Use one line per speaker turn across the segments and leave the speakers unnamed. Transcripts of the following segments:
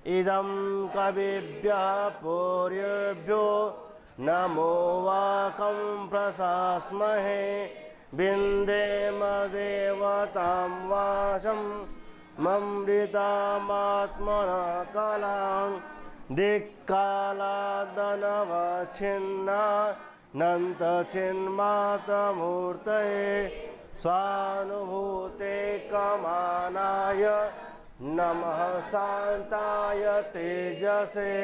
इदं कविभ्यः पूर्वेभ्यो नमो वाकं प्रशास्महे विन्देम देवतां वाचं ममृतामात्मना कलां दिक्कालादनवच्छिन्ना नन्तचिन्मातमूर्तये स्वानुभूते कमानाय नमः शांताय तेजसे।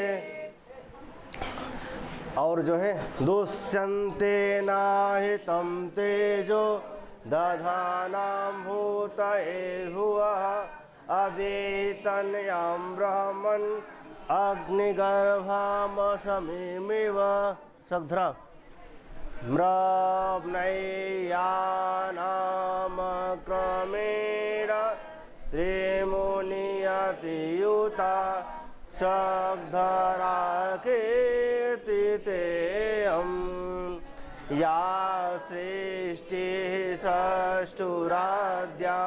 और जो है दुष्यन्ते नाहितं तेजो दधानां भूतये भुवः अवेतन्यां ब्रह्मन् अग्निगर्भामशमीमिव सग्ध्रा म्रव्नैयानामक्रमेण त्रिमुनियतियुता सग्धरा कीर्तितेयं या सृष्टिः सृष्टुराद्या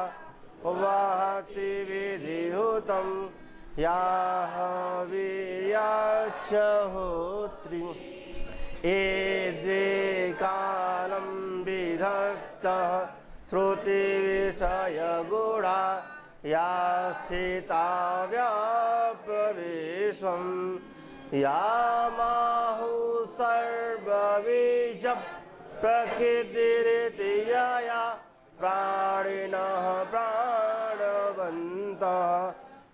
वहति विधिहुतं या हविर्याच्च होत्री ये द्वे कालं विधत्तः श्रुतिविषयगुणा या स्थिता व्याप्यविश्वं या माहुः सर्वबीजं प्रकृतिरिति यया प्राणिनः प्राणवन्तः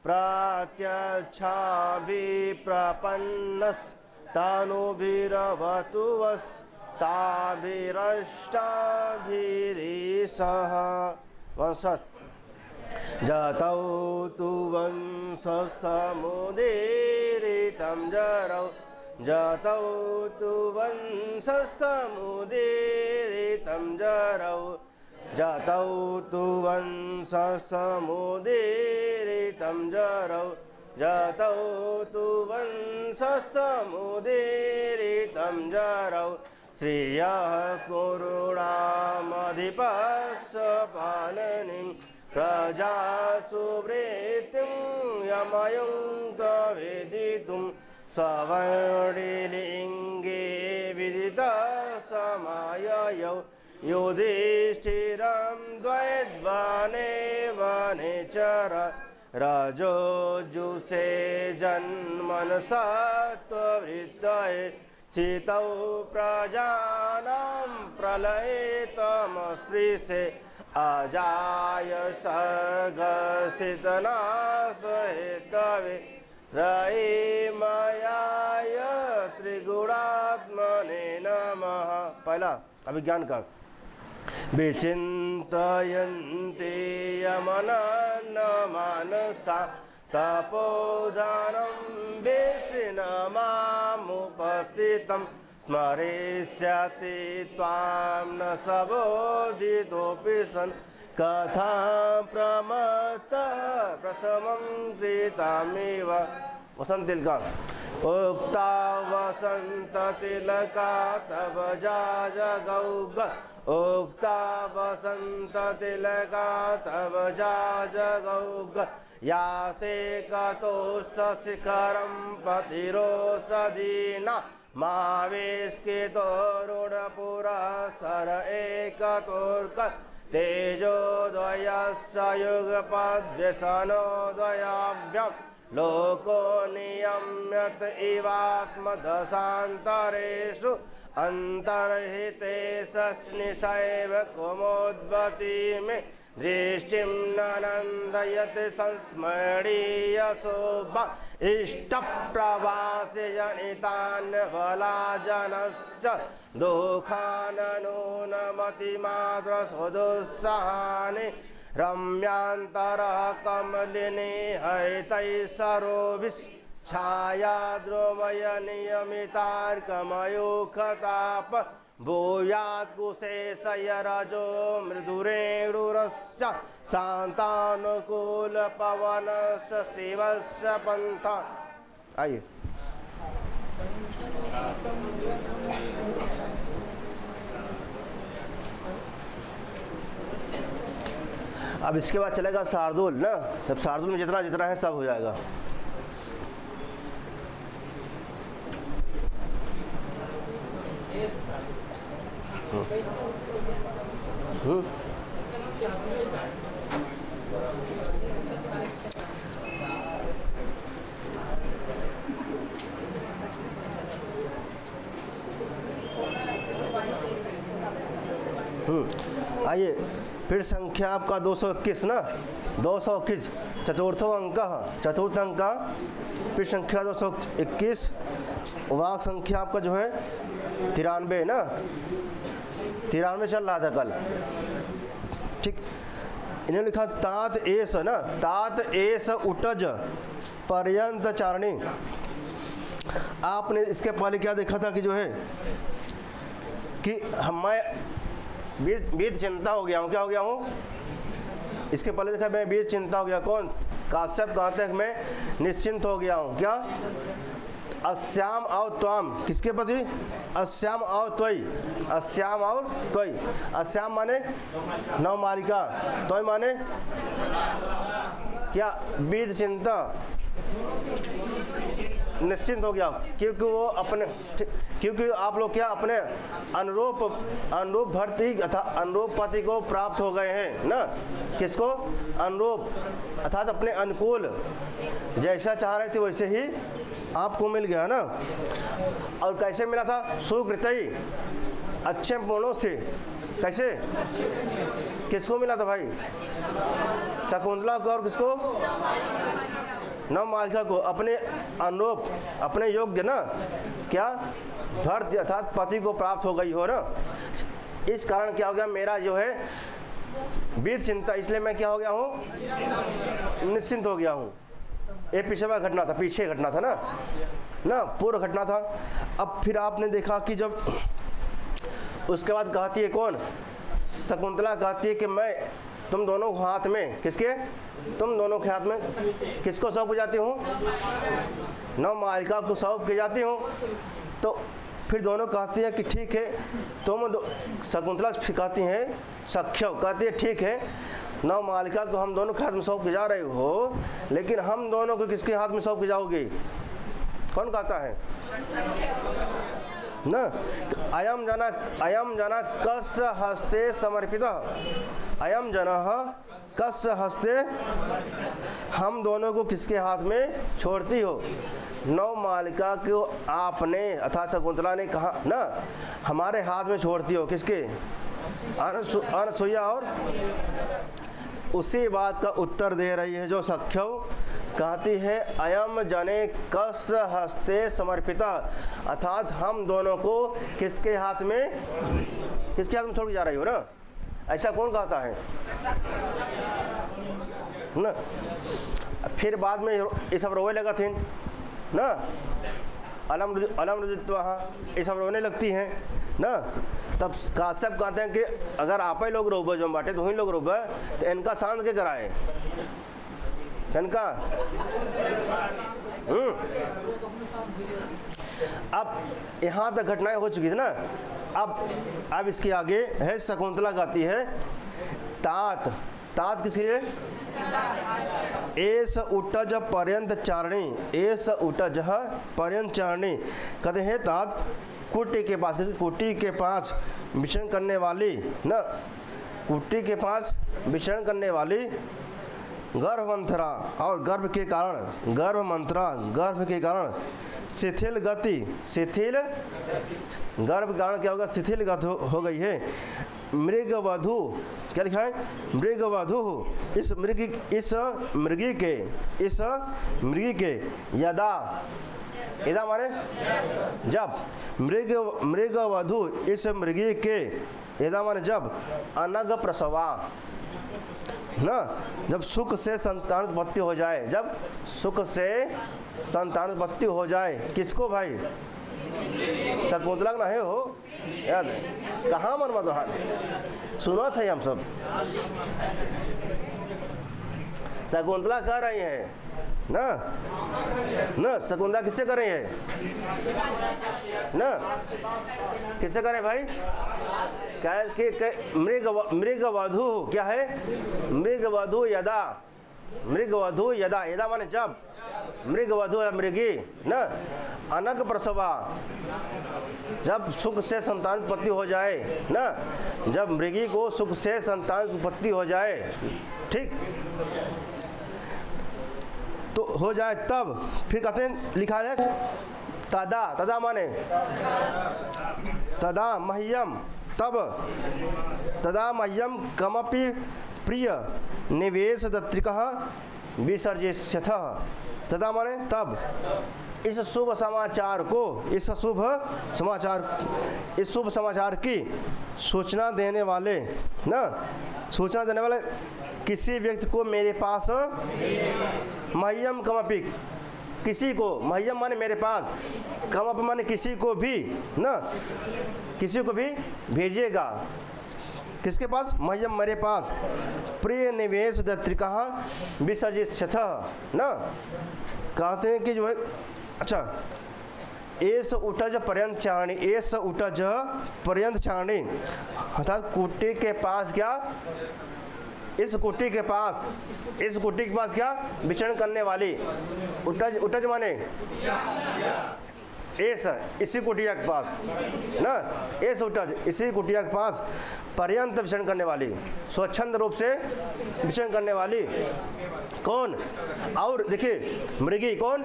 प्रत्यक्षाभिप्रपन्नस्तनुभिरवतु वस्ताभिरष्टाभिरीशः वंशस् जतौ तु वंशस्तमुदीरितं जरौ जतौ तु वंशस्तमुदीरितं जरौ जतौ तु वंशस्तमुदीरितं जरौ जतौ तु वंशस्तमुदीरितं जरौ श्रियः कुरुणामधिपस्य पालनीं प्रजासु वृत्तिं यमयं तवेदितुं सवर्णिलिङ्गे विदितसमययौ युधिष्ठिरं द्वैद्वने वनेचर रजोजुषे जन्मनसत्त्ववृत्तये चितौ प्रजानां प्रलये तमस्पृशे अजाय सर्गसितनाशहेतवे त्रयीमयाय त्रिगुणात्मने नमः। पहला अभिज्ञान का विचिन्तयन्ति यमनन्नमानसा तपोधनं विष्णुमामुपस्थितं स्मरिष्यति त्वां न सबोधितोऽपि सन् कथा प्रमत्तः प्रथमं कृतमिव। वसंत तिलका उक्ता वसंत तिलका तव जाजगौग उक्ता वसंत तिलका तव जाजगौग याते कतोश्चिखरं पतिरोषधीना मावेश्कितोरुणपुरः सर एकतोर्क तेजोद्वयश्च युगपद्व्यसनोद्वयाभ्यां लोको नियम्यत इवात्मदशान्तरेषु अन्तर्हिते सस्निशैव कुमोद्भवति मे दृष्टिं ननन्दयति संस्मरणीयशोभा इष्टप्रवासे जनितान्यबलाजनश्च दुःखाननूनमतिमात्रसुदुस्सहानि रम्यान्तरः कमलिनी हरितैः सरोभिश्छायाद्रोमयनियमितार्कमयूखताप भूयात्कुशेशयरजो मृदुरेणुरस्य शान्तानुकूलपवनस्य शिवस्य पन्था। आइए अब इसके बाद चलेगा शार्दुल ना। जब शार्दुल में जितना जितना है सब हो जाएगा। आइए फिर संख्या आपका 221 ना, 221 चतुर्थो अंक, चतुर्थ अंक। फिर संख्या 221, वाक संख्या आपका जो है 93 ना, 93 चल रहा था कल, ठीक। इन्होंने लिखा तात एस ना, तात एस उटज पर्यंत चारणी। आपने इसके पहले क्या देखा था कि जो है कि मैं बीत चिंता हो गया हूँ, क्या हो गया हूँ? इसके पहले देखा मैं बीत चिंता हो गया। कौन? काश्यप कहते हैं मैं निश्चिंत हो गया हूँ। क्या? अस्याम और त्वाम, किसके प्रति? अस्याम और त्वयि, अस्याम और त्वयि। अस्याम माने नवमालिका, त्वयि माने क्या? बीत चिंता, निश्चिंत हो गया, क्योंकि वो अपने, क्योंकि आप लोग क्या अपने अनुरूप भर्ती अथा अनुरूप पति को प्राप्त हो गए हैं ना। किसको? अनुरूप, अर्थात अपने अनुकूल, जैसा चाह रहे थे वैसे ही आपको मिल गया ना। और कैसे मिला था? सुकृतई, अच्छे गुणों से। कैसे? किसको मिला था भाई? शकुंतला को। और किसको? नवमालिका को। अपने अनुरूप, अपने योग्य ना, क्या भर्त अर्थात पति को प्राप्त हो गई हो ना। इस कारण क्या हो गया? मेरा जो है बीत चिंता, इसलिए मैं क्या हो गया हूँ? निश्चिंत हो गया हूँ। ये पिछला घटना था, पीछे घटना था ना, पूर्व घटना था। अब फिर आपने देखा कि जब उसके बाद कहती है कौन? शकुंतला कहती है कि मैं तुम दोनों हाथ में, किसके? तुम दोनों के हाथ में किसको सौंप जाती हूँ? नवमालिका को सौंप के जाती हूँ। तो फिर दोनों कहती है कि ठीक है, तुम शकुंतला कहती हैं, सख्य कहती है ठीक है, नवमालिका को हम दोनों के हाथ में सौंप के जा रहे हो, लेकिन हम दोनों को किसके हाथ में सौंप के जाओगे? कौन कहता है ना? अयम जना कस हस्ते समर्पित, अयम जनः कस हस्ते, हम दोनों को किसके हाथ में छोड़ती हो? नवमालिका को आपने अर्थात शकुंतला ने कहा ना, हमारे हाथ में छोड़ती हो। किसके? अनसुईया। और उसी बात का उत्तर दे रही है जो सख्यौ कहती है, अयम जने कस हस्ते समर्पिता, अर्थात हम दोनों को किसके हाथ में, किसके हाथ में छोड़ के जा रही हो ना। ऐसा कौन कहता है ना? फिर बाद में ये सब रोने लगा थे ना, अलम रुजित्वा, ये सब रोने लगती हैं ना। तब काश्यप कहते हैं कि अगर आप ही लोग रोबे जो बाटे, तो ही लोग रोबे, तो इनका शांत के कराए, इनका अब यहाँ तक घटनाएं हो चुकी थी ना। अब इसके आगे है, शकुंतला गाती है तात, तात किसके लिए? एस उटज पर्यंत चारणी, एस उटज पर्यंत चारणी। कहते हैं तात कुटी के पास, किसी कुटी के पास विचरण करने वाली ना, कुटी के पास विचरण करने वाली गर्भमंथरा, और गर्भ के कारण, गर्भमंथरा, गर्भ के कारण शिथिल गति, शिथिल गर्भ के कारण क्या होगा? शिथिल गति हो गई है। मृगवधू, क्या लिखा है? मृगवधू, इस मृगी के यदा, यदा माने जब, मृगवधू इस मृगी के, यदा माने जब, अनग प्रसवा ना, जब सुख से संतानोत्पत्ति हो जाए, जब सुख से संतानोत्पत्ति हो जाए। किसको भाई? शकुंतला ना है हो, याद है? कहाँ मन मत हाथ सुना था हम सब। शकुंतला कह रही है ना, शकुंतला किससे कर रही है ना? किससे करे भाई? क्या कि मृगवधू, क्या है? मृगवधू यदा, मृगवधू यदा, यदा माने जब, मृग वधु या मृगी न अनग प्रसवा, जब सुख से संतान उत्पत्ति हो जाए न, जब मृगी को सुख से संतान उत्पत्ति हो जाए, ठीक, तो हो जाए तब फिर कहते हैं, लिखा है तदा, तदा माने तदा मह्यम, तब तदा मह्यम कमपि प्रिय निवेश दत्रिकः विसर्जिष्यथः, तदा माने तब इस शुभ समाचार को, इस शुभ समाचार की सूचना देने वाले ना, सूचना देने वाले किसी व्यक्ति को मेरे पास, मह्यम कमपि, किसी को, मह्यम माने मेरे पास, कमपि माने किसी को भी ना, किसी को भी भेजिएगा, किसके पास, मह्यम मेरे पास, प्रिय निवेश दत्रिकः विसर्जिष्यथः ना, कहते हैं कि जो है, अच्छा, एस उटज पर्यंत चारणी, एस उटज पर्यंत चारणी, अर्थात कुटी के पास क्या, इस कुटी के पास, इस कुटी के पास क्या, विचरण करने वाली, उटज, उटज माने एस, इसी कुटिया के पास ना, एस उटज, इसी कुटिया के पास, पर्यंत विचरण करने वाली, स्वच्छंद रूप से विचरण करने वाली, कौन, और देखिए मृगी कौन,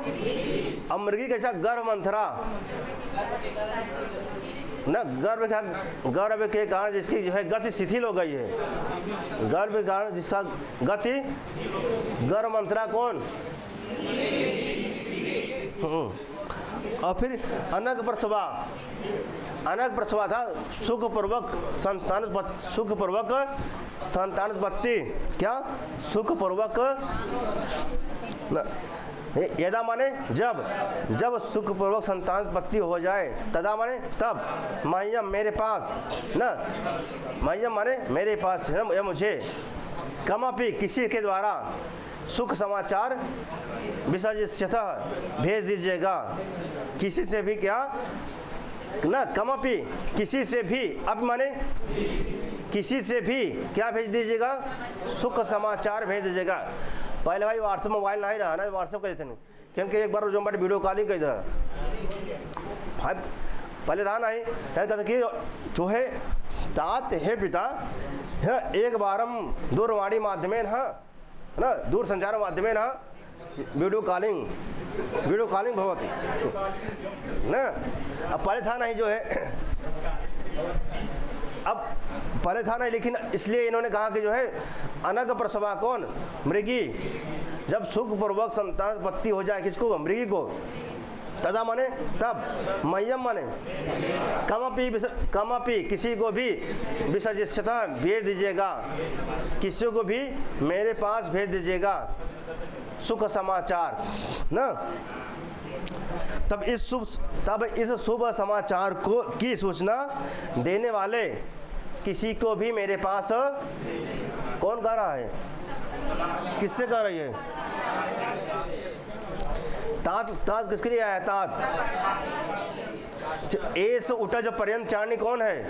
अब मृगी कैसा, गर्भमंथरा ना, गर्भ के कारण जिसकी जो है गति शिथिल हो गई है, गर्भ के कारण जिसका गति, गर्भमंथरा कौन, और फिर अनग प्रसवा, अनग प्रसवा था सुखपूर्वक संतानोत्पत्ति, क्या, सुखपूर्वक, यदा माने जब सुखपूर्वक संतानोत्पत्ति हो जाए, तदा माने तब, मह्यम मेरे पास ना, मह्यम माने मेरे पास है, मुझे, कमपि किसी के द्वारा, सुख समाचार विसर्जिष्यथः भेज दीजिएगा, किसी से भी क्या ना, कमपि किसी से भी, अब माने किसी से भी क्या भेज दीजिएगा, सुख समाचार भेज दीजिएगा। पहले भाई व्हाट्सएप मोबाइल नहीं रहा ना, व्हाट्सएप कहते थे, क्योंकि एक बार जो बार वीडियो कॉलिंग कही था भाई, पहले रहा नहीं, कहते कि जो है तात है पिता है, एक बारम दूरवाणी माध्यमेन है ना, दूर संचार माध्यमेन है, वीडियो कॉलिंग भवति ना, अब पहले था नहीं, जो है अब पहले था नहीं, लेकिन इसलिए इन्होंने कहा कि जो है अनग प्रसवा कौन, मृगी, जब सुखपूर्वक संतानोत्पत्ति हो जाए, किसको, मृगी को, तदा माने तब, मह्यम माने कमपि किसी को भी, विसर्जिष्यथः भेज दीजिएगा, किसी को भी मेरे पास भेज दीजिएगा, सुख समाचार ना, तब इस शुभ समाचार को की सूचना देने वाले किसी को भी मेरे पास, कौन कह रहा है, किससे कह रही है, तात, तात किसके लिए आया, तात, एस उटज पर्यंत चारणी कौन है,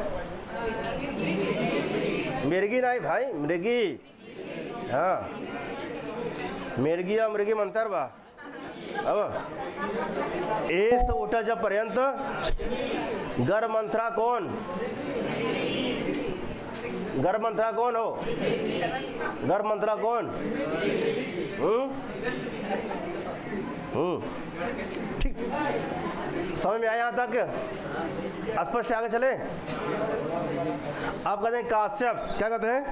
मृगी नहीं भाई, मृगी, हाँ, मृगी और मृगी मंतर बा, अब एस उटज पर्यंत, गर्भमंथरा कौन, गर्भमंथरा कौन हो, गर्भमंथरा कौन, ठीक, समझ में आया यहाँ तक, स्पष्ट आगे चले। आप कहते हैं काश्यप, क्या कहते हैं,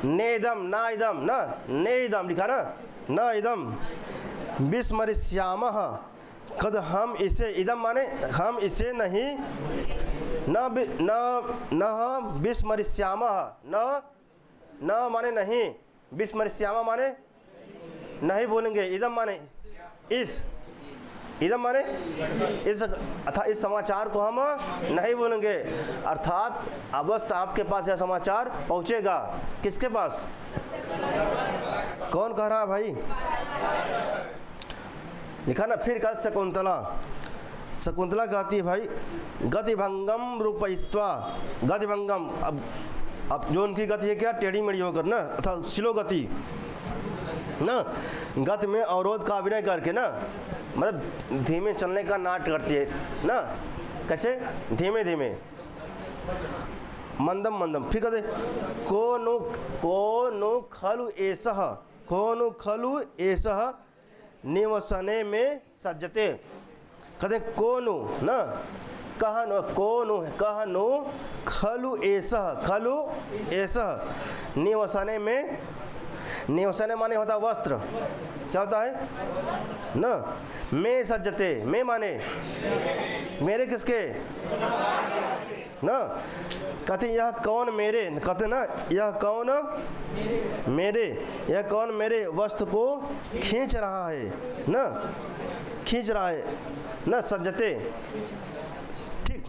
नेदम ना इदम ना, नेदम लिखा ना, न इदम विस्मरिष्यामः, कद हम इसे, इदम माने हम इसे नहीं, न विस्मरिष्यामः, न माने नहीं, विस्मरिष्यामः माने नहीं भूलेंगे, इदम माने इस, इदम माने इस, अर्थात इस समाचार को हम नहीं भूलेंगे, अर्थात अवश्य आपके पास यह समाचार पहुंचेगा, किसके पास, कौन कह रहा है भाई, लिखा ना, फिर कल शकुंतला कहती है भाई, गतिभंगम रूपयित्वा, गतिभंगम, अब जो उनकी गति है क्या, टेढ़ी मेढ़ी होकर ना, अर्थात स्लो गति, ना गति में अवरोध का अभिनय करके ना, मतलब धीमे चलने का नाट्य करती है ना। कैसे? धीमे धीमे, मंदम मंदम। फिर कहते को नु खलु एषः, को नु खलु एषः निवसने में सज्जते। कहते को नु ना, कह नु, को नु कह नु खलु एषः निवसने में, निवसने माने होता वस्त्र, क्या होता है ना, में सज्जते, में माने मेरे किसके ना। कहते यह कौन मेरे, कहते ना यह कौन मेरे, यह कौन मेरे वस्त्र को खींच रहा है ना, खींच रहा है ना, सज्जते। ठीक,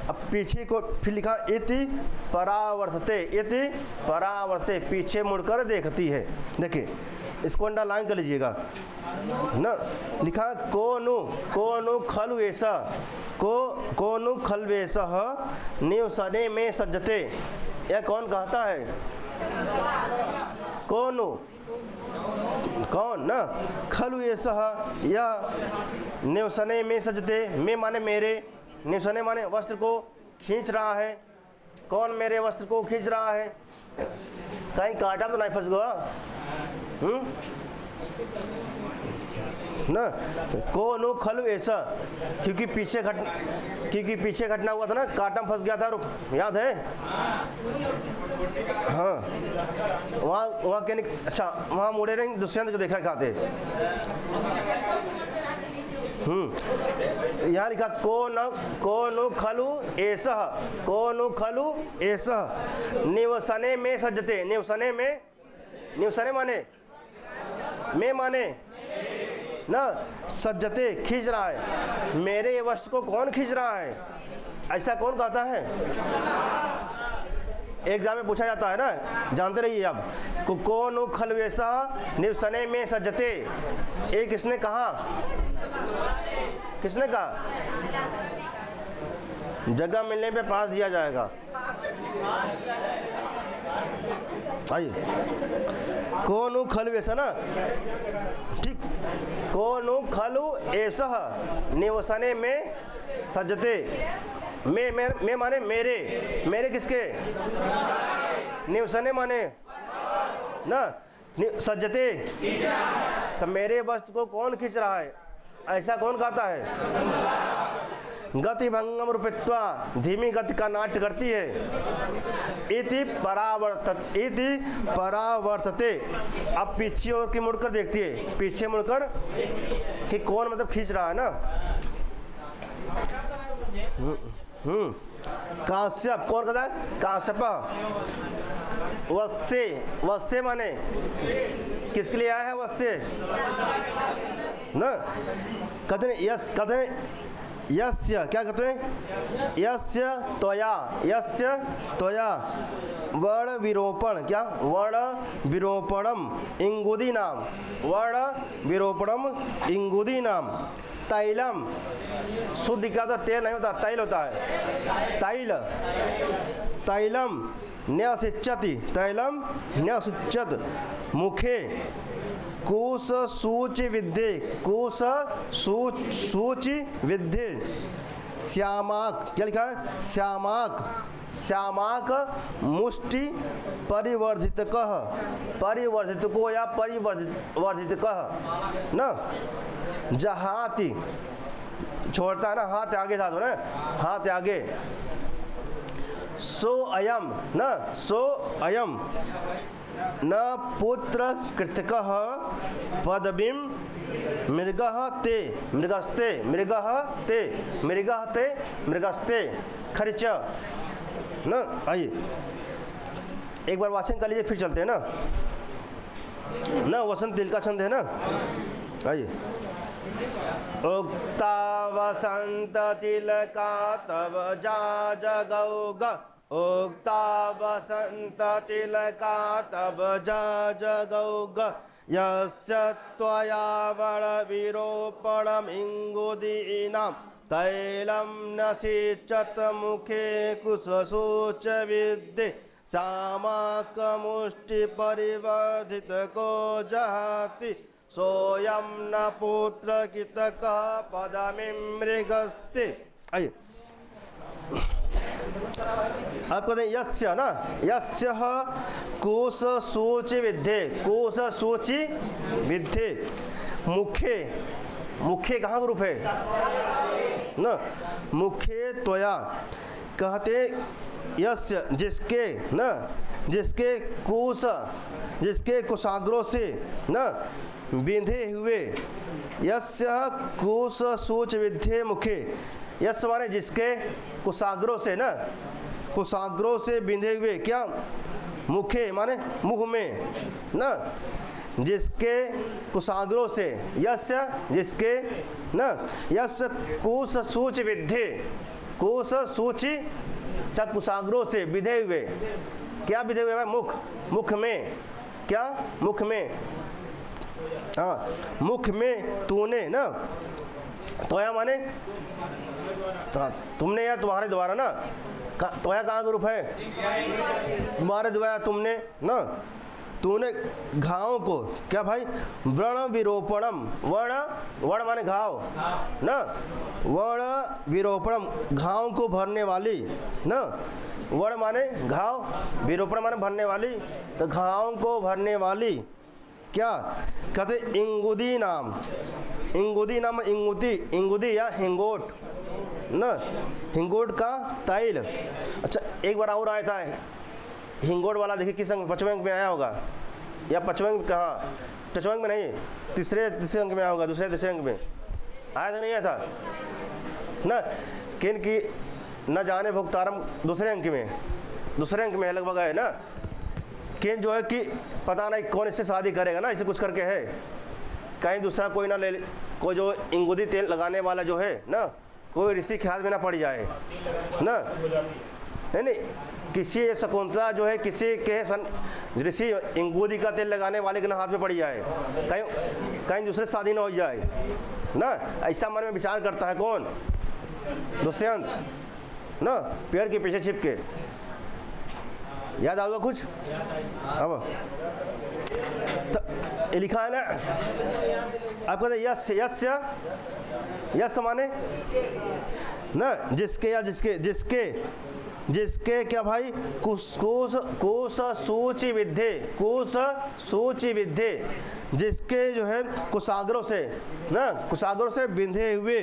अब पीछे को फिर लिखा इति परावर्तते, इति परावर्तते, पीछे मुड़कर देखती है। देखिए इसको अंडरलाइन कर लीजिएगा ना। लिखा को नु खलु ऐसा, को नु खलु ऐसा निवसने में सज्जते। यह कौन कहता है? कौन ना, खलु ऐसा, यह निवसने में सज्जते, में माने मेरे, निवसने माने वस्त्र को खींच रहा है। कौन मेरे वस्त्र को खींच रहा है? कहीं कांटा तो नहीं फंस गया ना। तो को नु खलु ऐसा, क्योंकि पीछे घटना हुआ था ना, कांटा में फंस गया था, याद है? हाँ, वहाँ के अच्छा वहाँ मुड़े नहीं, दुष्यंत को देखा खाते। यहाँ लिखा को नु खलु एषः, को नु खलु एषः निवसने में सज्जते। निवसने में, निवसने माने में माने ना, सज्जते खींच रहा है। मेरे वस्त्र को कौन खींच रहा है? ऐसा कौन कहता है? एग्जाम में पूछा जाता है ना, जानते रहिए आप। को नु खलु एषः निवसने में सज्जते, ये किसने कहा? किसने कहा? जगह मिलने पे पास दिया जाएगा। आइए, को नु खलु एषः ना, ठीक, को नु खलु एषः निवसने में सज्जते। में माने मेरे, मेरे किसके? निवसने माने ना, सज्जते, तो मेरे वस्त्र को कौन खींच रहा है? ऐसा कौन कहता है? गति भंगम रूपित्वा, धीमी गति का नाट्य करती है। इति परावर्तते, अब पीछे और की मुड़कर देखती है, पीछे मुड़कर कि कौन मतलब खींच रहा है ना। काश्यप, कौन कहता है? काश्यप। वत्से, वत्से माने किसके लिए आया है? वत्से ना, कहते हैं यस, कहते हैं यस्य, क्या कहते हैं? यस्य त्वया वर्ण विरोपण, क्या? वर्ण विरोपणम इंगुदी नाम, वर्ण विरोपणम इंगुदी नाम। तैलम, शुद्ध क्या होता? तेल नहीं होता, तैल होता है। तैलम न्यसिच्यति, तैलम न्यसिच्यत मुखे कुश सूचि विद्धे, कुश सूचि विद्धे। श्यामाक, क्या लिखा है? श्यामाक मुष्टि परिवर्धित कह, परिवर्धित को या परिवर्धित कह ना। जहाती, छोड़ता है ना, हाथ आगे था तो ना, हाथ आगे। सो अयम ना, सो अयम न पुत्र कृतकः पदवीं मृगः ते, मृगस्ते, मृगः ते, मृगः ते, मृगस्ते खरिच ना। आइए एक बार वाचन कर लीजिए, फिर चलते हैं ना। वसंत तिल का छंद है ना। आइए, उक्ता वसंत तिलका तब जा जगौग, उक्ता वसंत तिलका तब जा जगौग। यस्य त्वया वर्ण विरोपणम इंगुदीनां तैलं नसिचत मुखे कुशसूच विद्धे। श्यामाकमुष्टि परिवर्धित को जहाति सोयम न पुत्र कितका पदमिमृगस्ते। आइए आप कहते हैं यस्य ना, यस्य कोश सूचि विद्धे, कोश सूचि विद्धे, मुखे, मुखे कहाँ का रूप है ना, मुखे त्वया कहते यस्य जिसके ना, जिसके कोश, जिसके कुशाग्रों से ना बिंधे हुए, यस्य कोश सूच विद्धे मुखे, यस्य माने जिसके कुशाग्रों से ना, कुशाग्रों से बिंधे हुए क्या, मुखे माने मुख में ना, जिसके कुशाग्रों से, यस्य जिसके ना, यस्य कोश सूच विद्धे, कोश सूचि चाहे कुशाग्रों से बिधे हुए, क्या बिधे हुए, मुख, मुख में क्या, मुख में, हाँ मुख में तूने ना, तोया माने तुमने या तुम्हारे द्वारा ना, तोया कहाँ का रूप है, तुम्हारे द्वारा तुमने ना, तूने घावों को क्या भाई, व्रण विरोपणम, वर्ण, वर्ण माने घाव ना, वर्ण विरोपणम घाव को भरने वाली ना, वर्ण माने घाव, विरोपण माने भरने वाली, तो घाव को भरने वाली क्या कहते, इंगुदी नाम, इंगुदी नाम, इंगुदी, इंगुदी या हिंगोट ना, हिंगोट का तैल। अच्छा एक बार और आया था हिंगोट वाला, देखिए किस अंक, पांचवें अंक में आया होगा, या पांचवें अंक कहाँ, पांचवें अंक में नहीं, तीसरे अंक में आया होगा, दूसरे तीसरे अंक में आया था, नहीं आया था ना, किन की न जाने भुगतारम, दूसरे अंक में, दूसरे अंक में लगभग है ना, किन जो है कि पता नहीं कौन इससे शादी करेगा ना, इसे कुछ करके है, कहीं दूसरा कोई ना ले, कोई जो इंगुदी तेल लगाने वाला जो है ना, कोई ऋषि के हाथ में ना पड़ जाए ना, नहीं किसी शकुंतला जो है किसी के ऋषि इंगुदी का तेल लगाने वाले के ना हाथ में पड़ जाए, कहीं कहीं दूसरे शादी ना हो जाए ना, ऐसा मन में विचार करता है कौन, दुष्यंत ना, पेड़ के पीछे छिप के, याद आएगा कुछ अब तो लिखा है ना, आप कहते यस्य, यस्य, यस्य माने ना, जिसके या जिसके, जिसके, जिसके क्या भाई, कोश सूचि विद्धे, कोश सूचि विद्धे, जिसके जो है कुशाग्रों से ना, कुशाग्रों से बिंधे हुए,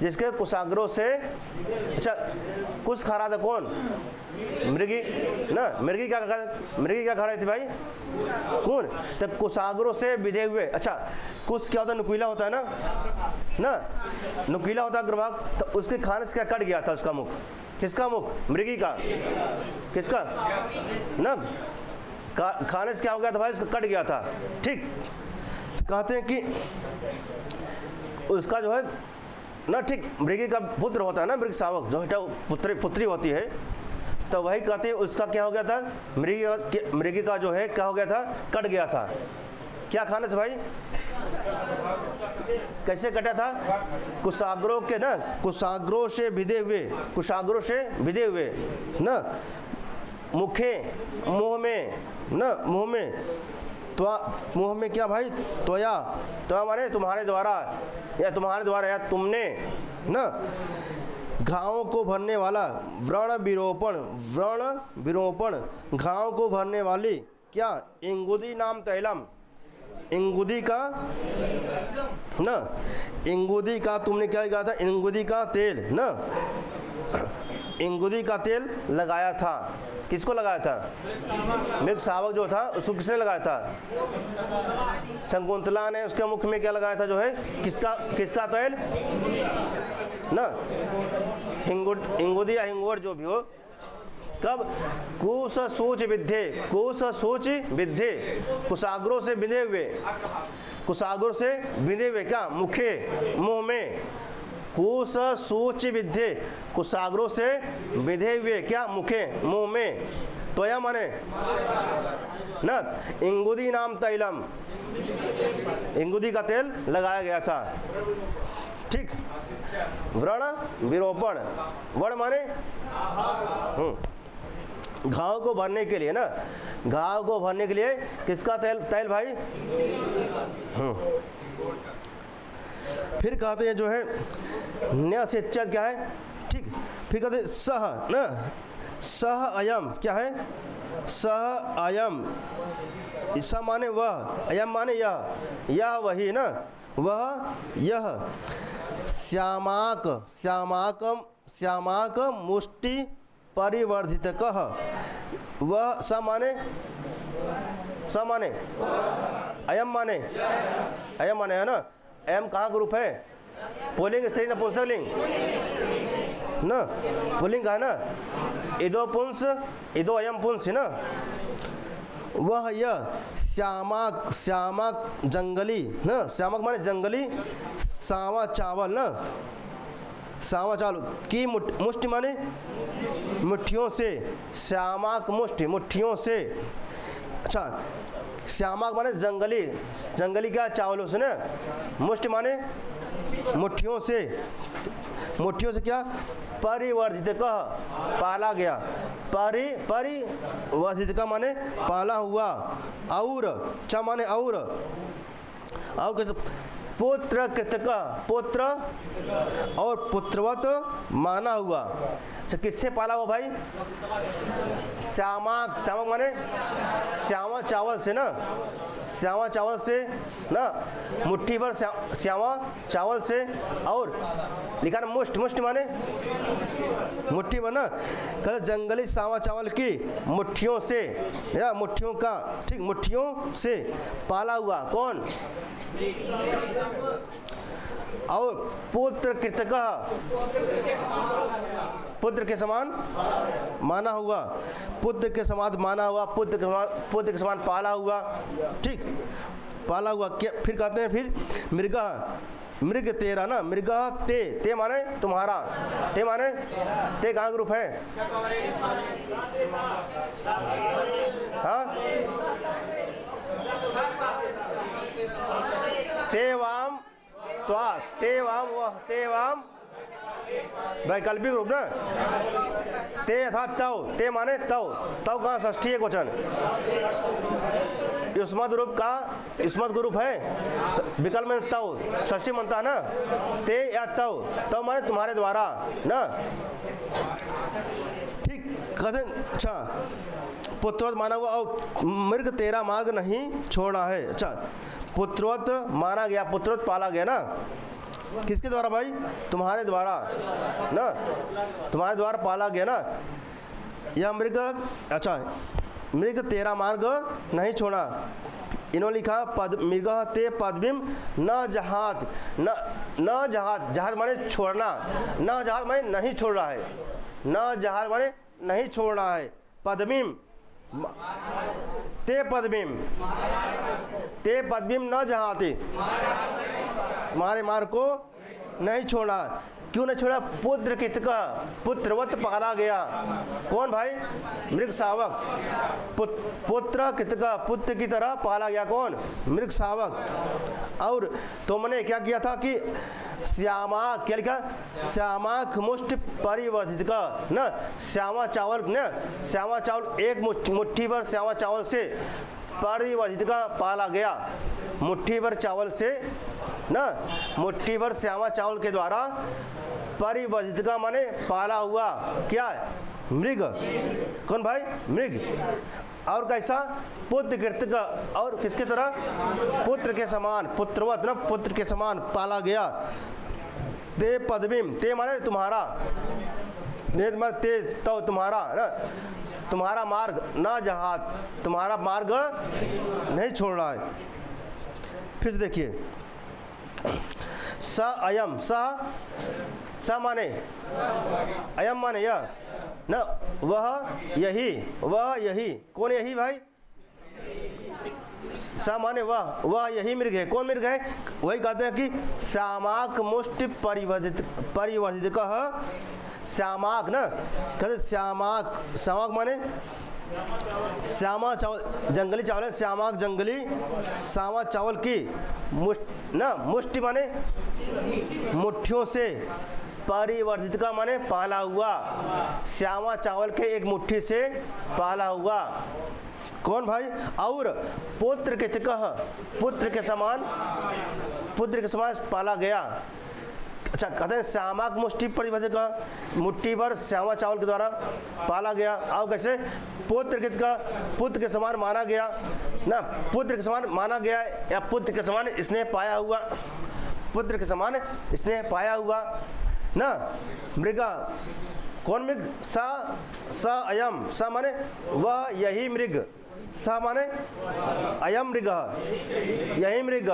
जिसके कुशाग्रों से, अच्छा कुछ खा रहा था कौन, मृगी ना, मृगी क्या, मृगी क्या खा रही थी भाई, कौन, तो कुशाग्रों से बिधे हुए, अच्छा कुछ क्या होता है, नुकीला होता है ना, नुकीला होता है ग्रभाग, तो उसके खाने से क्या कट गया था उसका मुख, किसका मुख, मृगी का, किसका ना, खाने से क्या हो गया था भाई, उसका कट गया था, ठीक, कहते हैं कि उसका जो है ना, ठीक मृगी का पुत्र होता है ना, मृग शावक जो है पुत्री होती है, तो वही कहते हैं उसका क्या हो गया था, मृगी का जो है क्या हो गया था, कट गया था, क्या खाने से भाई, कैसे कटा था, कुशाग्रों के ना, कुशाग्रों से भिदे हुए, कुशाग्रों से भिदे हुए ना, मुखे, मुंह में ना, मुंह में, तो मुंह में क्या भाई, त्वया, त्वया माने तुम्हारे द्वारा, या तुम्हारे द्वारा, या तुमने ना, घावों को भरने वाला, व्रण विरोपण, व्रण विरोपण, घाव को भरने वाली क्या, इंगुदी नाम तैलम, इंगुदी का ना, इंगुदी का तुमने क्या किया था, इंगुदी का तेल ना, इंगुदी का तेल लगाया था, किसको लगाया था, मृग शावक जो था उसको किसने लगाया था, शकुंतला ने उसके मुख में क्या लगाया था, जो है किसका, किसका तेल ना, इंगुदी या हिंगोट जो भी हो, कब, कोश सूच विद्धे, कोश सूच विद्धे, कुशाग्रों से बिंधे हुए, कुशाग्रों से बिंधे हुए क्या, मुखे, मुंह में, कोश सूच विद्धे, कुशाग्रों से बिंधे हुए क्या, मुखे, मुंह में, त्वया माने ना, इंगुदी नाम तैलम, इंगुदी का तेल लगाया गया था, ठीक, व्रण विरोपण, वर्ण माने घाव को भरने के लिए ना, घाव को भरने के लिए किसका तेल? तेल भाई। फिर कहते हैं जो है न्य से चद क्या है? ठीक। फिर कहते हैं सह ना, सह अयम क्या है? सह अयम, स माने वह, अयम माने यह, यह वही ना, वह यह। श्यामाक, श्यामाकम, श्यामाक मुष्टि परिवर्धित कह, वह स माने, स माने, अयम माने, अयम माने है ना। एम कहाँ का रूप है? पुल्लिंग स्त्री नपुंसकलिंग ना, पुल्लिंग का है ना। इदो पुंस, इदो अयम पुंस है ना। वह यह श्यामक, श्यामक जंगली ना, श्यामक माने जंगली, सावा चावल ना, सावा चावल की मुष्टि माने मुट्ठियों से, श्यामक मुष्टि मुट्ठियों से। अच्छा, श्यामक माने जंगली, जंगली क्या? चावलों से ना। मुष्टि माने मुट्ठियों से, मुट्ठियों से क्या? परिवर्धित कह, पाला गया, परिवर्धित का माने पाला हुआ। और च माने और कैसे? पुत्र कृतक, पुत्र और पुत्रवत माना हुआ। अच्छा, किससे पाला हुआ भाई? श्यामक, श्यामक माने श्यामा चावल से ना, श्यामा चावल से ना, मुट्ठी भर श्यामा चावल से। और लिखा ना मुष्ट, मुष्ट माने मुट्ठी भर ना, कहते जंगली श्यामा चावल की मुट्ठियों से या मुट्ठियों का, ठीक, मुट्ठियों से पाला हुआ। कौन? और पुत्र कृतक, पुत्र के समान माना हुआ, पुत्र के समान माना हुआ, पुत्र के समान पाला हुआ, ठीक, पाला हुआ। क्या फिर कहते हैं? फिर मृग, मृग तेरा ना, मृग ते, ते माने तुम्हारा, ते माने, ते कहाँ का रूप है? हाँ, तेवाम त्वा, तेवाम वह, तेवाम वैकल्पिक रूप ना, ते अर्थात तव, ते माने तव, तव कहाँ षष्ठी है क्वेश्चन? युष्मत रूप का, युष्मत का रूप है तो विकल्प में तव षष्ठी बनता है ना, ते या तव, तव माने तुम्हारे द्वारा ना, ठीक। कहते अच्छा, पुत्रवत माना हुआ। और मृग तेरा मार्ग नहीं छोड़ा है। अच्छा, पुत्रवत माना गया, पुत्रवत पाला गया ना, किसके द्वारा भाई? तुम्हारे द्वारा ना, तुम्हारे द्वारा पाला गया ना यह मृग। अच्छा, मृग तेरा मार्ग नहीं छोड़ा। इन्होंने लिखा पद, मृग ते पदबिम न जहात, न जहात, जहात माने छोड़ना, न जहात माने नहीं छोड़ रहा है, न जहात माने नहीं छोड़ रहा है। पदबिम ते पदबिम, ते पदबिम न जहाते, हमारे मार्ग को नहीं छोड़ा। क्यों नहीं छोड़ा? पुत्र कृतका, पुत्रवत पाला गया। कौन भाई? मृग शावक, पुत्र कृतका, पुत्र की तरह पाला गया। कौन? मृग शावक। और तुमने क्या किया था कि श्यामा, क्या लिखा? श्यामाक मुष्टि परिवर्धित का ना, श्यामा चावल ना, श्यामा चावल एक मुट्ठी भर श्यामा चावल से परिवर्धित का पाला गया। मुट्ठी भर चावल से ना, मुट्ठी भर श्यामा चावल के द्वारा परिवर्धित का माने पाला हुआ। क्या है? मृग। कौन भाई? मृग। और कैसा? पुत्र कृतक, और किसके तरह? पुत्र के समान, पुत्रवत ना, पुत्र के समान पाला गया। ते पदवीम, ते माने तुम्हारा, ते तो तुम्हारा ना, तुम्हारा मार्ग ना जहात, तुम्हारा मार्ग नहीं छोड़ रहा है। फिर से देखिए, स अयम, स माने अयम माने यह ना, वह यही, वह यही। कौन यही भाई? स माने वह यही मृग है। कौन मृग है? वही कहते हैं कि श्यामाक मुष्टि परिवर्धित कह, श्यामाक ना, कहते श्यामाक, श्यामाक माने श्यामा चावल, जंगली चावल है, श्यामाक जंगली श्यामा चावल की मुष्टि ना, मुष्टि माने मुट्ठियों से परिवर्धित का माने पाला हुआ, श्यामा चावल के एक मुट्ठी से पाला हुआ। कौन भाई? और पुत्र के चिकह, पुत्र के समान पाला गया। अच्छा, कहते हैं श्यामा की मुट्ठी परिवर्धित का, मुट्ठी पर श्यामा चावल के द्वारा पाला गया। और कैसे? पुत्र के समान माना गया ना, पुत्र के समान माना गया या पुत्र के समान स्नेह पाया हुआ, पुत्र के समान स्नेह पाया हुआ ना। मृगा, कौन मृग? सा अयम, सा माने वह यही मृग, सा माने अयम मृग, यही मृग।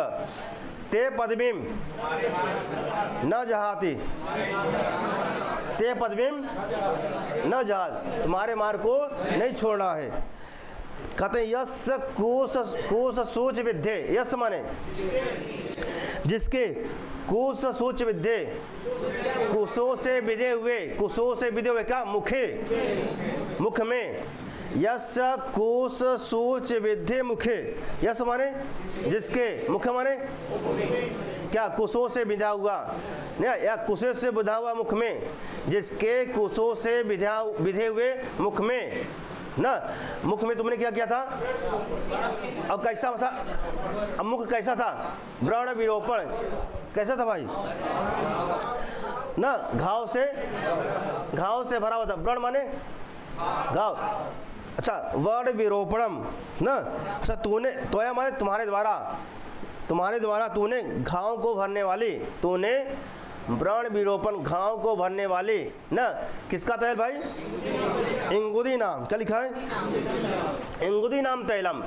ते पद्मीम न जहाती, ते पद्मीम न जहाल, तुम्हारे मार्ग को नहीं छोड़ना है। कहते हैं यस कोश सोच विद्ये, यस माने जिसके कोश सोच विद्ये, कुशों से विदे हुए, कुशों से विदे हुए क्या? मुख में। यस कोश सोच विद्ये मुखे, यस माने जिसके, मुख माने क्या? कुशों से विधा हुआ या कुशों से विधा हुआ मुख में, जिसके कुशों से विधे हुए मुख में ना। मुख में तुमने क्या किया था? अब कैसा था? अब मुख कैसा था? व्रण विरोपण कैसा था भाई ना? घाव से भरा हुआ था। व्रण माने घाव। अच्छा, वर्ण विरोपणम ना। अच्छा, तूने, तोया माने तुम्हारे द्वारा तूने घाव को भरने वाली, तूने व्रण विरोपण, घाव को भरने वाली ना। किसका तैल भाई? इंगुदी नाम। क्या लिखा है? इंगुदी नाम तैलम,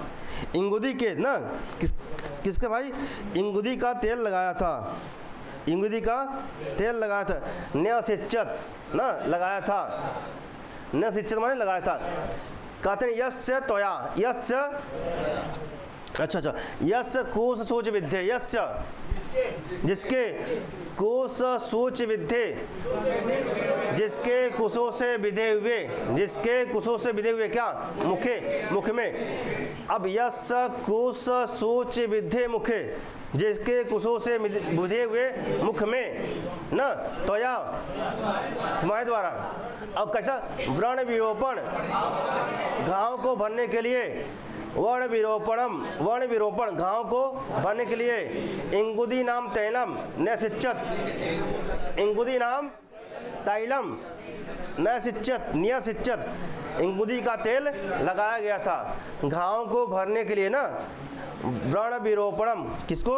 इंगुदी के ना, किसके भाई? इंगुदी का तेल लगाया था, इंगुदी का तेल लगाया था। न्यसिच्चत ना, लगाया था, न्यसिच्चत माने लगाया था। कहते हैं यस्य त्वया, यस्य, अच्छा, यस्य कोश सोच विद्ये, यस्य जिसके कोश सोच विद्ये, जिसके कुशों से विधे हुए, जिसके कुशों से विधे हुए क्या? मुख में। अब यस कोश सोच विद्ये मुखे, जिसके कुशों से विधे हुए मुख में न, त्वया तुम्हारे द्वारा। अब कैसा? व्रण विरोपण, घाव को भरने के लिए, वर्ण विरोपण घाव को भरने के लिए। इंगुदी नाम तैलम नसिच्चत, इंगुदी नाम तैलम न्यसिच्चत, इंगुदी का तेल लगाया गया था घाव को भरने के लिए ना। व्रण विरोपणम, किसको?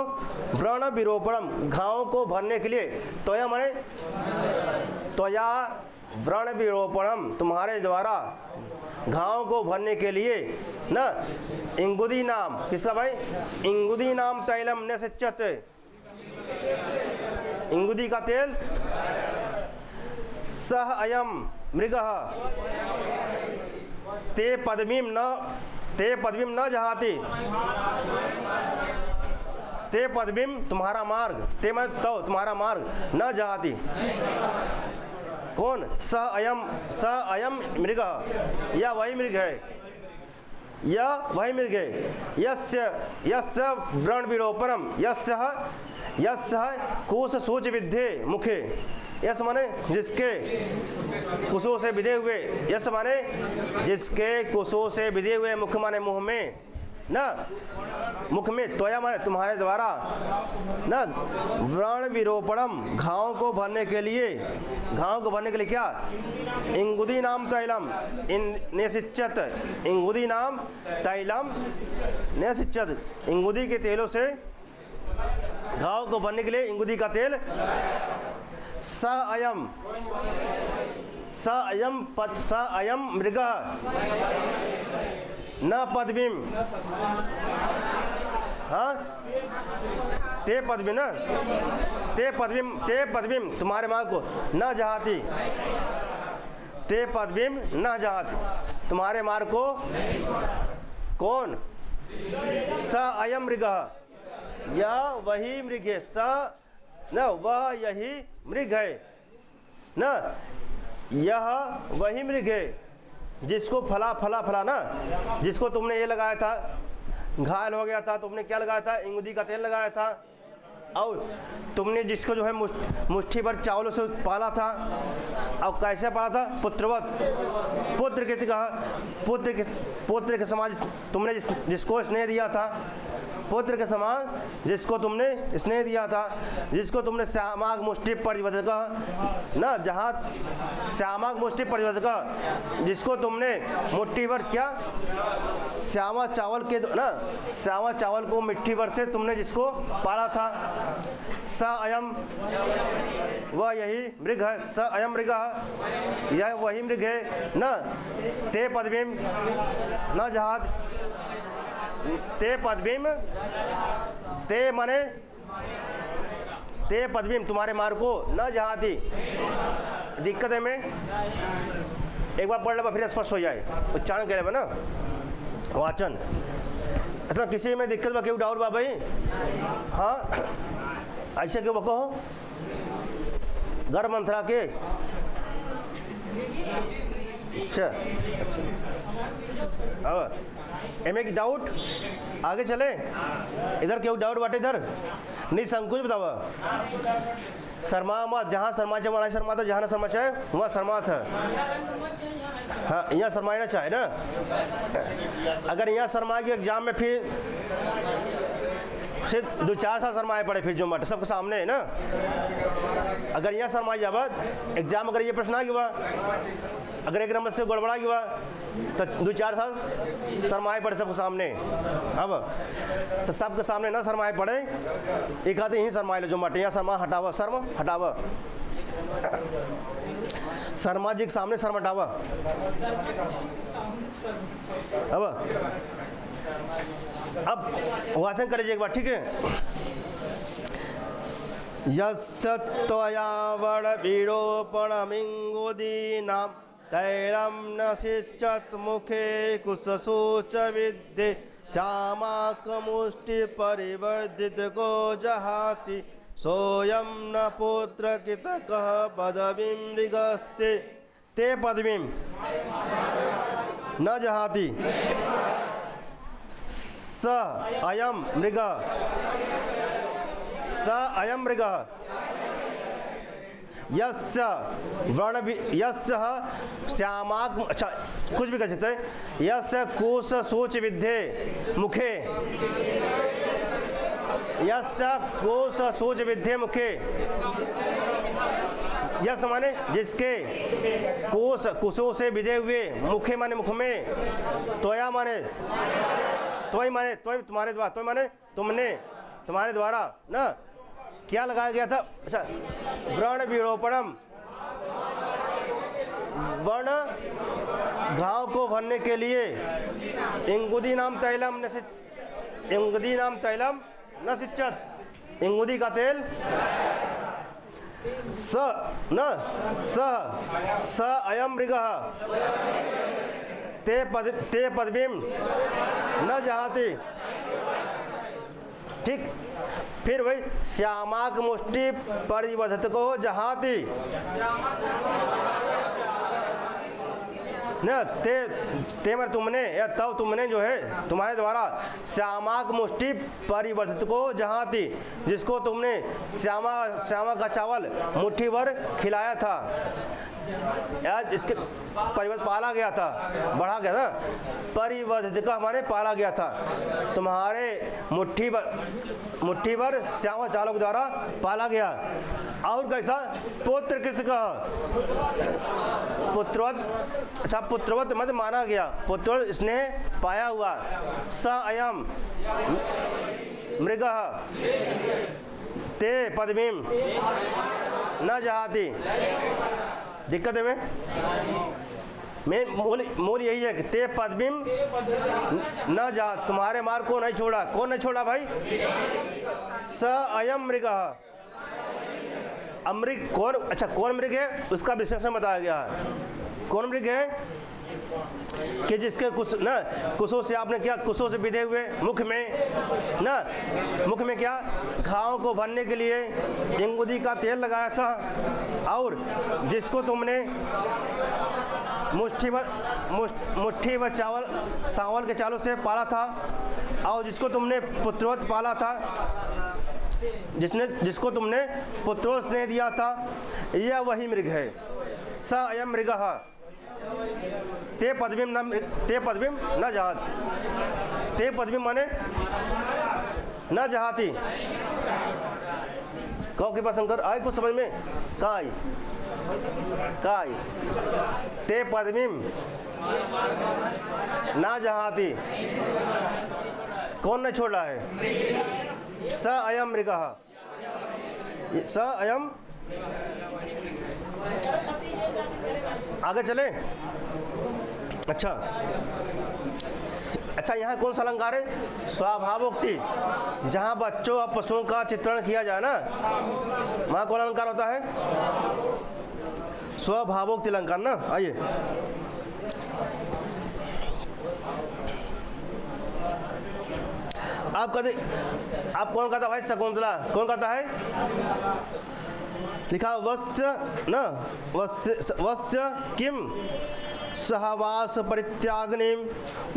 व्रण विरोपणम, घाव को भरने के लिए। त्वया माने त्वया व्रण विरोपणम, तुम्हारे द्वारा घाव को भरने के लिए ना। इंगुदी नाम, किसका भाई? इंगुदी नाम तैलम नसिच्चत, इंगुदी का तेल। सह अयम मृगः ते पद्मीम न जहाति, ते पद्मीम तुम्हारा मार्ग, ते मैं तो तुम्हारा मार्ग न जहाति। कौन? स अयम मृग, या वही मृग है, या वही मृग है। यस्य व्रण विरोपणम, यस्य कोश सोच विद्ये मुखे, यस माने जिसके कुशों से विधे हुए, यस माने जिसके कुशों से विधे हुए, मुख माने मुंह में ना, मुख में। त्वया माने तुम्हारे द्वारा ना। व्रण विरोपणम, घाव को भरने के लिए, घाव को भरने के लिए क्या? इंगुदी नाम तैलम नसिच्चत, इंगुदी नाम तैलम नसिच्चत, इंगुदी के तेलों से घाव को भरने के लिए इंगुदी का तेल। स अयम मृग न पद्मीम, हाँ ते पद्मी ना, ते पद्मीम तुम्हारे मार्ग को न जहाती, ते पद्मीम न जहाती तुम्हारे मार्ग को। कौन? स अयम मृग, यह वही मृग है, स न वह यही मृग है ना, यह वही मृग है जिसको फला ना, जिसको तुमने ये लगाया था, घायल हो गया था, तुमने क्या लगाया था? इंगुदी का तेल लगाया था। और तुमने जिसको जो है मुट्ठी भर चावलों से पाला था। और कैसे पाला था? पुत्रवत, पुत्र के कहा, पुत्र के समान तुमने जिसको स्नेह दिया था, पुत्र के समान जिसको तुमने स्नेह दिया था, जिसको तुमने श्यामाक मुष्टि परिवर्तक ना, जहाँ श्यामाक मुष्टि परिवर्तक, जिसको तुमने मुट्ठी भर क्या श्यामा चावल के ना, श्यामा चावल को मुट्ठी भर से तुमने जिसको पाला था। स अयम, वह यही मृग है। स अयम मृग, यह वही मृग है ना। ते पदवीम न जहाद, ते पदवीम, ते मने ते पदवीम तुम्हारे मार्ग को न जहाती। दिक्कत है में एक बार पढ़ ले फिर स्पष्ट हो जाए, उच्चारण के लिए ना वाचन। अच्छा किसी में दिक्कत बा क्यों डाउट बा भाई? हाँ ऐसे क्यों बको हो गर्भ मंत्रा के? अच्छा अच्छा अब एम एक डाउट आगे चले। इधर क्यों डाउट बाटे? इधर नहीं संकोच बतावा। शर्मा मत, जहाँ शर्मा चाहे वहाँ शर्मा था, जहाँ ना शर्मा चाहे वहाँ शर्मा था। हाँ यहाँ शर्माना चाहे ना। अगर यहाँ शर्मा के एग्जाम में फिर 2-4 साल शर्माए पड़े फिर जो मट सबके सामने है ना। अगर यहाँ शर्माई जाब एग्जाम, अगर ये प्रश्न आ गया, अगर एक नंबर से गड़बड़ा गया तो 2-4 साल शर्माए पड़े सबके सामने। अब सबके सामने ना शर्माए पड़े, एक हाथ यहीं शर्माए लो जो मट, यहाँ शर्मा हटावा, शर्मा हटावा, शर्मा जी के सामने शर्म हटावा। अब वाचन करिए एक बार, ठीक है। यस्य त्वया वडविरोपणमिङ्गुदीनां तैलं न सिच्यत मुखे कुशशोच विद्धि श्यामाकमुष्टि परिवर्धितको जहाति सोऽयं न पुत्रकृतकः पदवीं मृगस्ते ते पदवीं न जहाति स अयं मृग, स अयं मृग यस्य वर्ण यस्य श्यामाक, अच्छा कुछ भी कर सकते हैं। यस्य कोश सोच विद्धे मुखे, यस्य कोश सोच विद्धे मुखे। यस माने जिसके कोश कुशों से विधे हुए, मुखे माने मुख में, तोया माने तोय माने तोय तुम्हारे द्वारा, तोय माने तुमने, तुम्हारे द्वारा ना क्या लगाया गया था? अच्छा व्रण विरोपणम, वर्ण घाव को भरने के लिए इंगुदी नाम तैलम न, इंगुदी नाम तैलम न सिच्चत, इंगुदी का तेल स न स अयम मृगः ते पदवीं न जहाति। ठीक, फिर वही श्यामाक मुष्टि परिवर्धित को जहाति न, ते मर तुमने या तब तुमने जो है तुम्हारे द्वारा श्यामाक मुष्टि परिवर्तित को जहाती, जिसको तुमने श्यामा का चावल मुट्ठी भर खिलाया था, या इसके परिवर्तित पाला गया था, बढ़ा गया था, परिवर्तित का हमारे पाला गया था, तुम्हारे मुट्ठी भर श्यामा चावलों के द्वारा पाला गया। और कैसा? पुत्रकृत का, पुत्रवत, अच्छा पुत्रवत मत माना गया, पुत्रवत स्नेह पाया हुआ। स अयम मृगः ते पदवीं न जहाति। दिक्कत है मैं मूल यही है कि ते पदवीं न जा, तुम्हारे मार्ग को नहीं छोड़ा। कौन नहीं छोड़ा भाई? स अयम मृगः, अमृग कौन? अच्छा कौन मृग है उसका विशेषण बताया गया है। कौन मृग है कि जिसके कुशों से आपने क्या, कुशों से विधे हुए मुख में ना, मुख में क्या घाव को भरने के लिए इंगुदी का तेल लगाया था, और जिसको तुमने मुट्ठी भर चावल के चावलों से पाला था, और जिसको तुमने पुत्रवत पाला था, जिसको तुमने पुत्रों स्नेह दिया था, यह वही मृग है। स अयम मृगः ते पदवीं न जहाति। ते पदवीं माने न जहाति। कहो कृपा शंकर, आए कुछ समझ में? कहाँ आई? कहाँ आई? ते पदवीं न जहाति। कौन ने छोड़ा है? स अयम मृगः। स अयम, आगे चले। अच्छा, यहाँ कौन सा अलंकार है? स्वभावोक्ति। जहाँ बच्चों और पशुओं का चित्रण किया जाए ना, वहाँ कौन अलंकार होता है? स्वभावोक्ति अलंकार ना। आइए, आप कौन कहता भाई? शकुंतला। कौन कहता है? लिखा वत्स्य न वत्स्य किम सहवास परित्यागनीं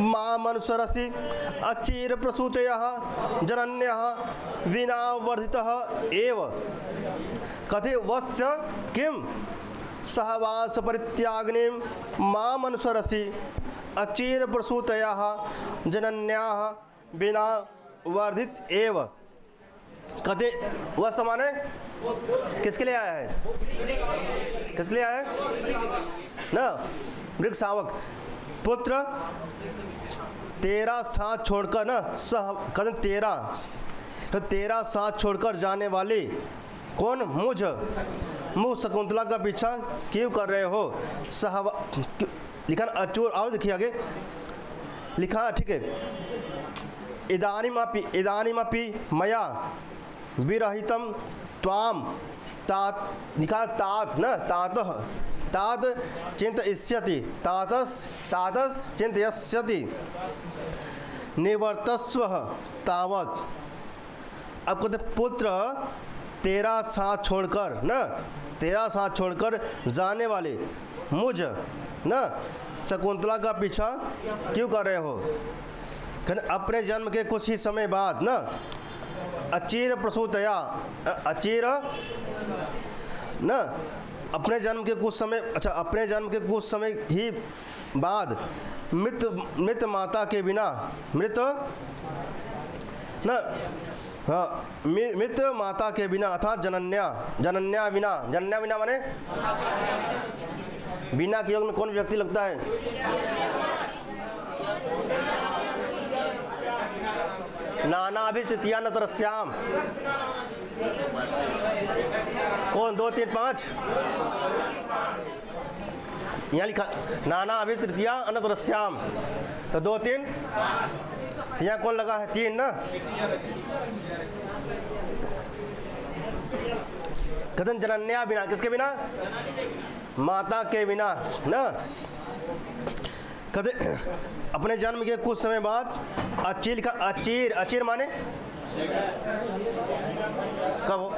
मामनुसरसि अचिर प्रसूतयः जनन्यः विना वर्धितः एव। कथे वत्स्य किम सहवास परित्यागनीं मामनुसरसि अचिर प्रसूतयः जनन्याः बिना वर्धित एव। कथे वत्स्य माने किसके लिए आया है? किसके लिए आया है ना? मृग शावक। पुत्र तेरा साथ छोड़कर ना, कदम तेरा साथ छोड़कर जाने वाली कौन? मुझ शकुंतला का पीछा क्यों कर रहे हो? लिखा अचूर। और देखिए आगे लिखा, ठीक है। इदानीमपि मया विरहितं त्वाम तात, लिखा तात न, तात चिंतयिष्यति, तातस चिंतयिष्यति निवर्तस्व तावत्। अब कहते पुत्र तेरा साथ छोड़कर जाने वाले मुझ न शकुंतला का पीछा क्यों कर रहे हो? अपने जन्म के कुछ ही समय बाद न अचिर प्रसूतया, अचिर न अपने जन्म के कुछ समय, अच्छा अपने जन्म के कुछ समय ही बाद मृत माता के बिना, मृत माता के बिना अर्थात जनन्या बिना माने बिना के योग में कौन व्यक्ति लगता है? नानाभिस्तृतीया न तरस्याम। कौन? 2 3 5 यहाँ लिखा नानाभिस्तृतीया अनतरस्याम, तो 2 3 यहाँ कौन लगा है? 3 ना। कथन जनन्या बिना, किसके बिना? माता के बिना ना। कदे अपने जन्म के कुछ समय बाद अचीर का, अचीर माने कब हो?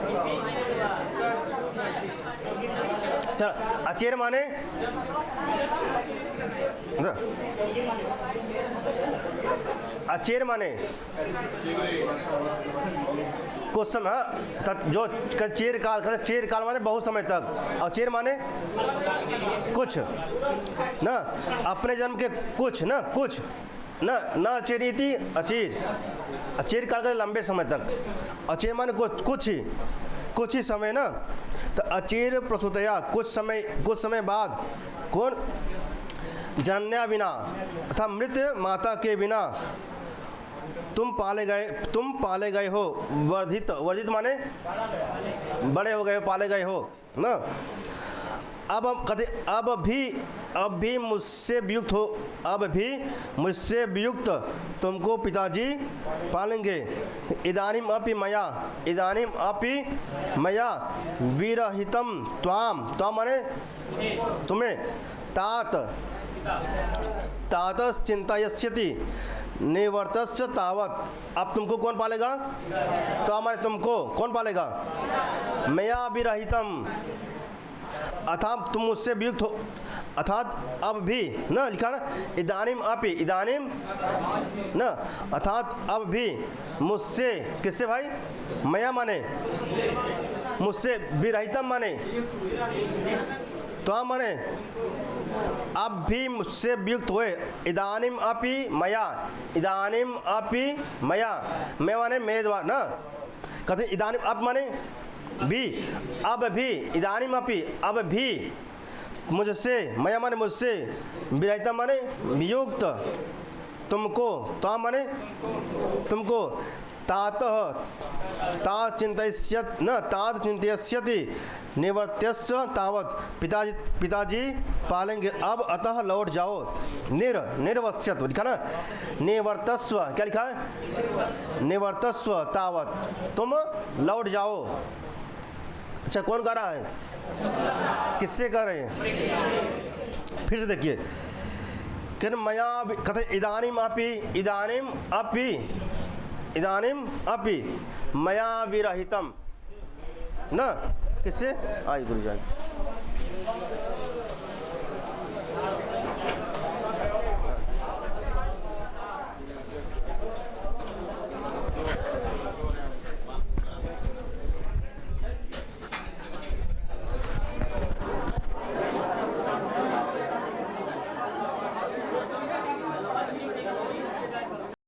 चल, अचीर माने कुछ समय, जो चीर काल माने बहुत समय तक, और चीर माने कुछ ना। अपने जन्म के कुछ न अचीरीति, अचीर काल का लंबे समय तक, अचीर माने कुछ ही समय ना। तो अचीर प्रसूतया कुछ समय बाद कौन? जनन्या बिना अर्थात मृत माता के बिना तुम पाले गए हो। वर्धित माने बड़े हो गए हो, पाले गए हो ना। अब भी मुझसे वियुक्त तुमको पिताजी पालेंगे। इदानीम अपि मया विरहितम त्वाम माने तुम्हें, तातस चिंतयिष्यति निवर्तस्य तावत्। अब तुमको कौन पालेगा? तो हमारे तुमको कौन पालेगा? मया विरहितम अर्थात तुम मुझसे वियुक्त हो, अर्थात अब भी न लिखा ना। इदानीम न अर्थात अब भी मुझसे, किससे भाई? मया माने मुझसे, विरहितम माने त्वां माने अब भी मुझसे वियुक्त हुए। इदानीम अपि मया, इदानीम अपि मया, मैं माने मेरे द्वारा ना, कहते इदानीम अब माने भी, अब भी, इदानीम अपि अब भी मुझसे, मया माने मुझसे, विरहितम माने वियुक्त, तुमको, त्वां माने तुमको, तातः तात चिंतयिष्यत न तात चिंतयिष्यति निवर्त्यस्य तावत, पिताजी पालेंगे अब, अतः लौट जाओ। निर्वत्स्यत लिखा ना, निवर्तस्व, क्या लिखा है, निवर्तस्व तावत, तुम लौट जाओ। अच्छा कौन गा रहा है, किससे गा रहे हैं, फिर से देखिए, कहते मया कहते इदानीम अपि, इदानीम अपि, इदानीम अपि मया विरहितम ना, किससे, आई गुरु जान